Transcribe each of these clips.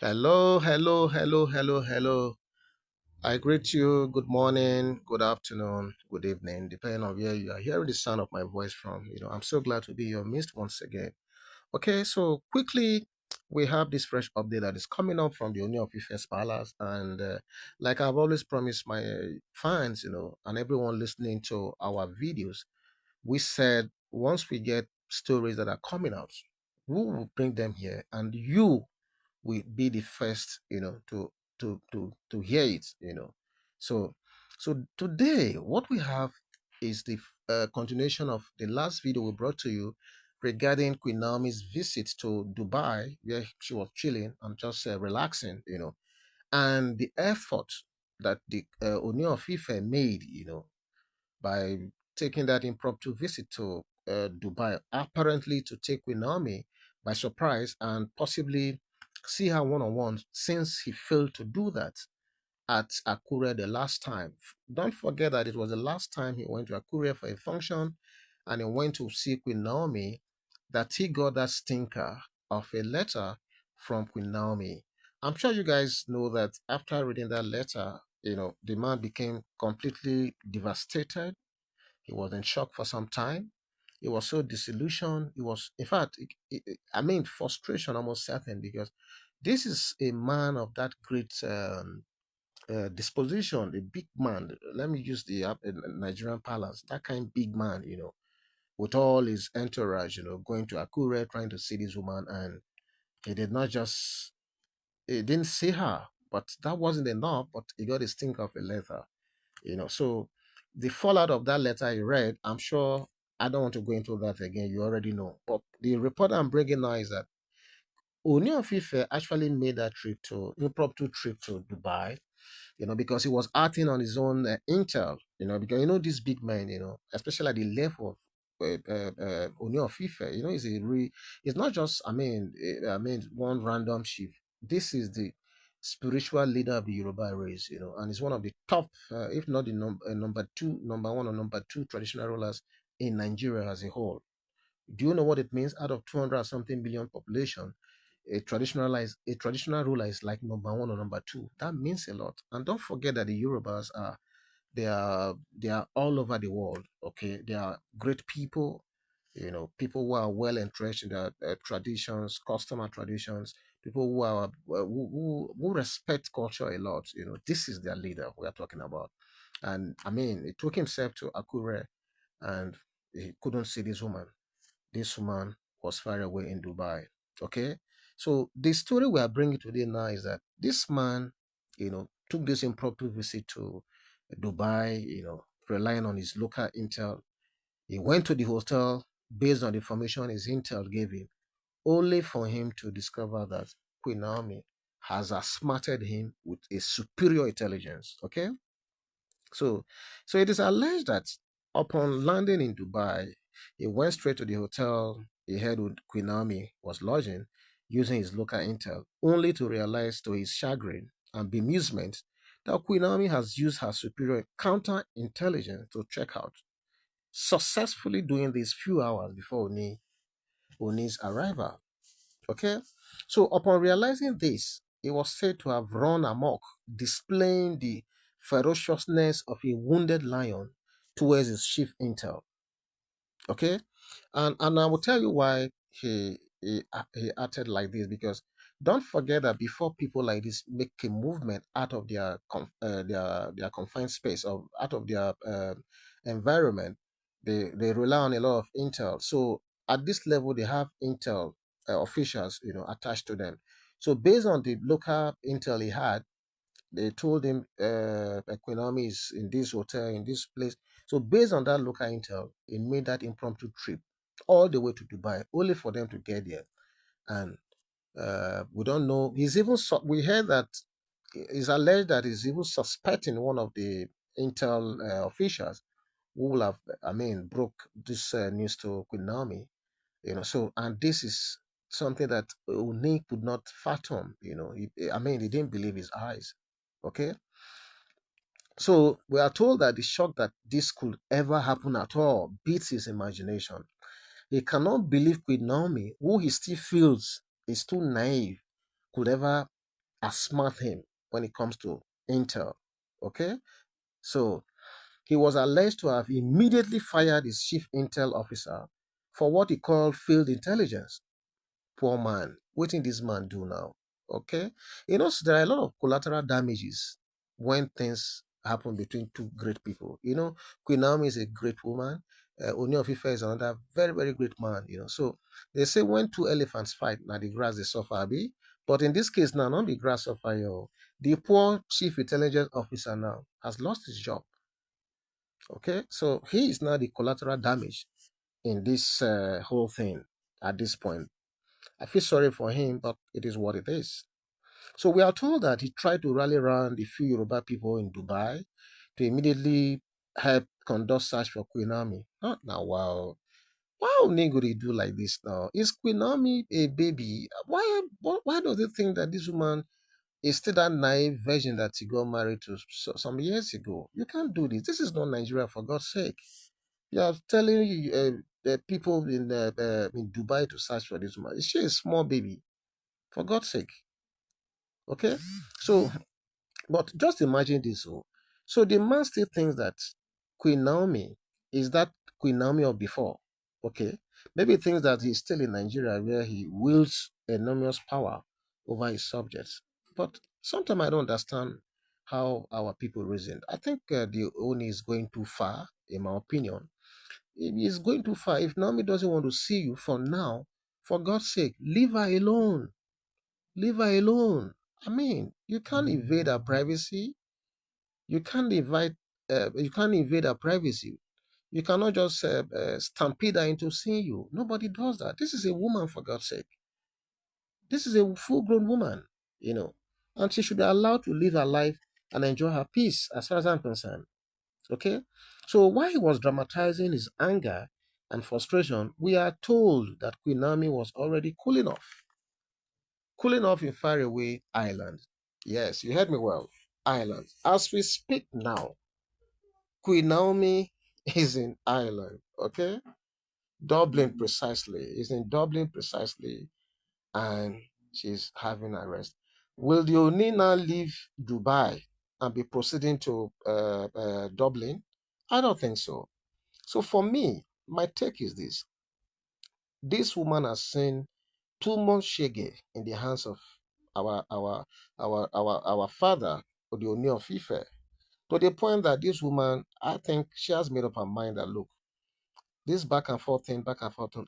Hello, hello, hello, hello, hello. I greet you. Good morning, good afternoon, good evening, depending on where you are hearing the sound of my voice from. I'm so glad to be your midst once again. Okay, so quickly, we have this fresh update that is coming up from the Ooni of Ife Palace, and like I've always promised my fans, and everyone listening to our videos, we said once we get stories that are coming out, we will bring them here, and you will be the first, to hear it. So, so today, what we have is the continuation of the last video we brought to you regarding Queen Naomi's visit to Dubai, where she was chilling and just relaxing, and the effort that the Ooni of Ife made, by taking that impromptu visit to Dubai, apparently to take Queen Naomi by surprise and possibly see her one on one, since he failed to do that at Akure the last time. Don't forget that it was the last time he went to Akure for a function and he went to see Queen Naomi, that he got that stinker of a letter from Queen Naomi. I'm sure you guys know that after reading that letter, the man became completely devastated. He was in shock for some time. He was so disillusioned. He was, in fact, frustration almost certain, because this is a man of that great disposition, a big man. Let me use the Nigerian palace, that kind of big man, with all his entourage, going to Akure, trying to see this woman, and he did not just, he didn't see her, but that wasn't enough, but he got a stink of a letter. So the fallout of that letter I read, I'm sure I don't want to go into that again. You already know. But the report I'm bringing now is that Ooni of Ife actually made that impromptu trip to Dubai, because he was acting on his own intel, because these big men, especially at the level of Ooni of Ife, it's not just, one random chief. This is the spiritual leader of the Yoruba race, and he's one of the top, if not the number one or number two traditional rulers in Nigeria as a whole. Do you know what it means? Out of 200 something billion population, a traditional ruler is like number one or number two. That means a lot. And don't forget that the Yorubas they are all over the world. Okay, they are great people. People who are well entrenched in their traditions, customer traditions. People who are who respect culture a lot. This is their leader we are talking about. And he took himself to Akure, and he couldn't see this woman. This woman was far away in Dubai. Okay. So the story we are bringing today now is that this man, took this impromptu visit to Dubai, relying on his local intel. He went to the hotel based on the information his intel gave him, only for him to discover that Queen Naomi has outsmarted him with a superior intelligence. Okay. So, so it is alleged that upon landing in Dubai, he went straight to the hotel he heard Queen Naomi was lodging, using his local intel, only to realize to his chagrin and bemusement that Queen Naomi has used her superior counterintelligence to check out, successfully doing this few hours before Oni's arrival. Okay? So upon realizing this, he was said to have run amok, displaying the ferociousness of a wounded lion towards his chief intel. Okay? And I will tell you why he acted like this, because don't forget that before people like this make a movement out of their confined space, or out of their environment, they rely on a lot of intel. So at this level, they have intel officials, attached to them. So based on the local intel he had, they told him Equinomi is in this hotel, in this place. So based on that local intel, he made that impromptu trip all the way to Dubai, only for them to get there. And we don't know. We heard that it's alleged that he's even suspecting one of the intel officials who will have, broke this news to Queen Naomi. So, and this is something that Uni could not fathom. He didn't believe his eyes. Okay. So we are told that the shock that this could ever happen at all beats his imagination. He cannot believe Queen Naomi, who he still feels is too naive, could ever outsmart him when it comes to intel. Okay, so he was alleged to have immediately fired his chief intel officer for what he called field intelligence. Poor man. What did this man do now? Okay. So there are a lot of collateral damages when things happen between two great people. Queen Naomi is a great woman. Ooni of Ife is another very, very great man. So they say when two elephants fight, now the grass they suffer, abi. But in this case now, not the grass suffer, yo. The poor chief intelligence officer now has lost his job. Okay, so he is now the collateral damage in this whole thing at this point. I feel sorry for him, but it is what it is. So we are told that he tried to rally around the few Yoruba people in Dubai to immediately help conduct search for Queen Naomi. Not now, wow. Why would Niguri do like this now? Is Queen Naomi a baby? Why does he think that this woman is still that naive virgin that he got married to some years ago? You can't do this. This is not Nigeria, for God's sake. You are telling the people in Dubai to search for this woman. Is she a small baby? For God's sake. Okay? So, but just imagine this. So the man still thinks that Queen Naomi is that Queen Naomi of before. Okay? Maybe he thinks that he's still in Nigeria where he wields enormous power over his subjects. But sometimes I don't understand how our people reason. I think the Oni is going too far, in my opinion. It is going too far. If Naomi doesn't want to see you for now, for God's sake, leave her alone. Leave her alone. I mean, you can't invade her privacy. You can't invite. You can't invade her privacy. You cannot just stampede her into seeing you. Nobody does that. This is a woman, for God's sake. This is a full-grown woman, and she should be allowed to live her life and enjoy her peace, as far as I'm concerned. Okay? So while he was dramatizing his anger and frustration, we are told that Queen Naomi was already cooling off in faraway Ireland. Yes, you heard me well. Ireland. As we speak now, Queen Naomi is in Ireland. Okay? Dublin precisely. Is in Dublin precisely, and she's having a rest. Will the Oni now leave Dubai and be proceeding to Dublin? I don't think so. So for me, my take is this: this woman has seen too much shege in the hands of our our our father, the Ooni of Ife, to the point that this woman, I think she has made up her mind that look, this back and forth thing,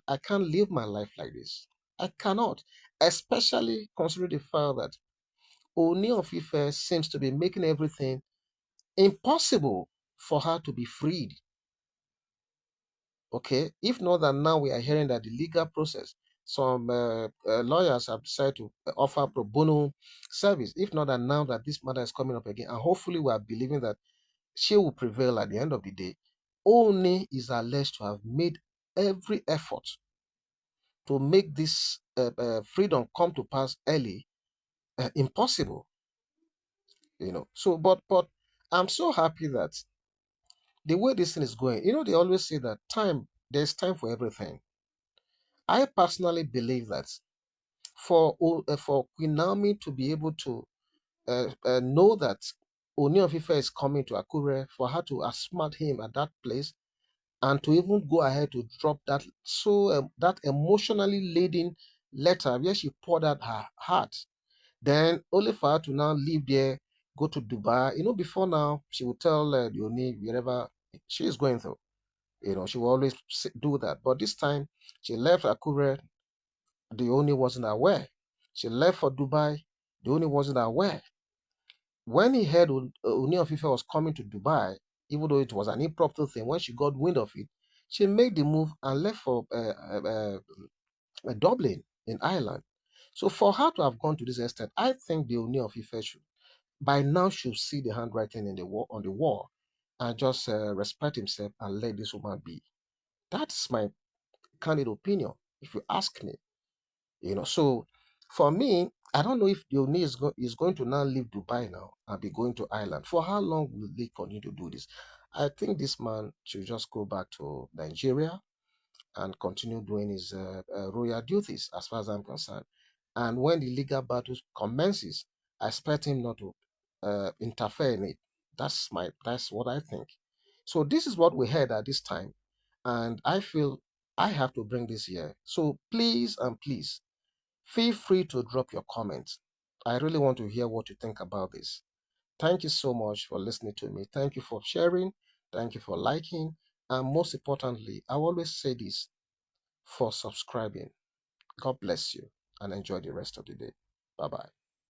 I can't live my life like this. I cannot, especially considering the fact that Ooni of Ife seems to be making everything impossible for her to be freed. Okay, if not that now we are hearing that the legal process, some lawyers have decided to offer pro bono service. If not that now that this matter is coming up again, and hopefully we are believing that she will prevail at the end of the day. Oni is alleged to have made every effort to make this freedom come to pass early impossible. So, but I'm so happy that the way this thing is going. They always say that there's time for everything. I personally believe that for Queen Naomi to be able to know that Ooni of Ife is coming to Akure, for her to outsmart him at that place, and to even go ahead to drop that emotionally laden letter where she poured out her heart, then only for her to now leave there, go to Dubai. Before now she would tell the Ooni wherever she is going through. She will always do that. But this time she left Akure, the Ooni wasn't aware. She left for Dubai, the Ooni wasn't aware. When he heard Ooni of Ife was coming to Dubai, even though it was an impromptu thing, when she got wind of it, she made the move and left for Dublin in Ireland. So for her to have gone to this extent, I think the Ooni of Ife should, by now, should see the handwriting on the wall and just respect himself and let this woman be. That's my candid opinion, if you ask me. So for me, I don't know if Yoni is going to now leave Dubai now and be going to Ireland. For how long will they continue to do this? I think this man should just go back to Nigeria and continue doing his royal duties, as far as I'm concerned. And when the legal battle commences, I expect him not to interfere in it. That's what I think. So this is what we had at this time, and I feel I have to bring this here. So please and please feel free to drop your comments. I really want to hear what you think about this. Thank you so much for listening to me. Thank you for sharing. Thank you for liking. And most importantly, I always say this, for subscribing. God bless you and enjoy the rest of the day. Bye bye.